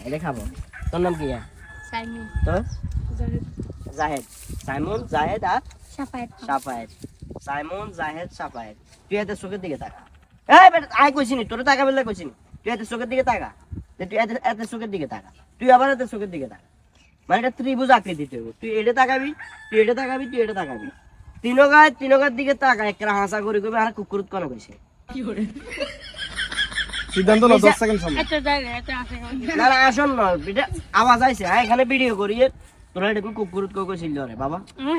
এটা খাবো। তোর নাম কি? সাইমন। তোর? জাহেদ। জাহেদ। সাইমন, জাহেদ আর সাফায়েত। সাফায়েত। সাইমন, জাহেদ, সাফায়েত। তুই এত চোখের দিকে তাকা। এই বেটা আই কইছিনি, তোর টাকা বললে কইছিনি। তুই এত চোখের দিকে তাকা। তুই এত চোখের দিকে তাকা। তুই আবার এত চোখের দিকে তাকা। মানে এটা ত্রিভুজ আকৃতি তুই এটা তাকাবি, তুই এটা তাকাবি, তুই এটা তাকাবি। তিনগার দিকে তাকা, একটা হাসা করে কইবে আর কুকুরত কোন কইছে। সিদ্ধান্ত নাও 10 সেকেন্ড সময়। এটা জায়গা এটা আছে। না না আসল না, এটা আওয়াজ আইছে। এখানে ভিডিও করি তোরা এটা কুকুরত কইছিল রে বাবা।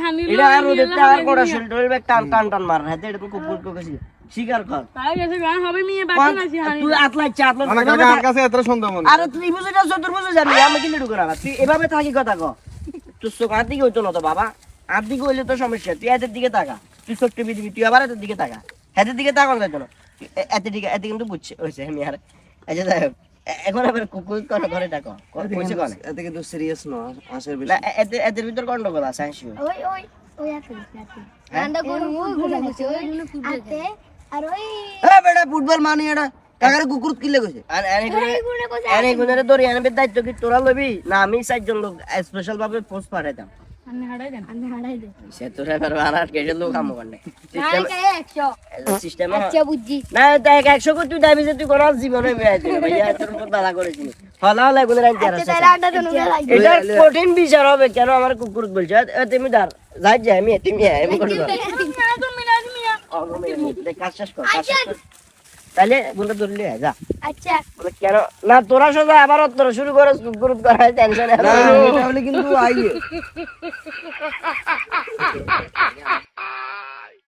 আমি এটা আর ওদের আর বড় শরীর টান টান টান মার হাতে এটা কুকুরত কইছিল। স্বীকার কর। তাই গেছে গান হবে মিয়া বাকি নাছি হানি। তুই আতলাই চাতলা মানে কাকার কাছে এত সন্দেহ মনে। আরে তুই বুঝে যাস, তোর বুঝে জানি আমি কিন্তু ঢুকে না। তুই এভাবে থাকি কথা ক। তোর চোখ আর দিকে হইতো না তো বাবা। আর দিকে হইলে তো সমস্যা। তুই এদের দিকে তাকা। তুই ছোট্ট পৃথিবী, তুই আবার এদের দিকে তাকা। এদের দিকে তাকানো যাইতো না। এতে কিন্তু বুঝছে হয়েছে আমি আর এই যে যাই হোক, এখন আবার কুকুর কোন ঘরে ডাকো কইছে কোন এতে কিন্তু সিরিয়াস না আসের না এদের ভিতর গন্ডগোল আছে আসি। ওই আছে আছে। গান্ডা কোন ওই গুলো আছে ওইগুলো ফুটবে। আর ওই এ বেটা ফুটবল মানি এটা কাকারে কুকুর কিলে কইছে। আর এনে গুণের দড়ি আনবে দায়িত্ব কি তোরা লবি না আমি চারজন লোক স্পেশাল ভাবে পোস্ট পাঠাইতাম। আমি হাড়াই দেন। সে তোরা এবার আর কেটে লোক কাম করনে নাই কে 100 সিস্টেম আচ্ছা বুঝছি। না দেখ 100 কো তুই দাবি যে তুই কোন জীবনে মেয়াইতে ভাইয়া তোর উপর দাদা করেছিস হলা হলা গুণের আনতে আচ্ছা তাহলে আড্ডা দেন এটা কঠিন বিচার হবে কেন আমার কুকুর বলছে তুমি দার যাই যাই আমি করব কাজ শেষ কর তাহলে বলে ধরলি যা আচ্ছা বলে কেন না তোরা সোজা আবার তোরা শুরু করে কুকুর করার টেনশন না এটা হলে কিন্তু আইয়ে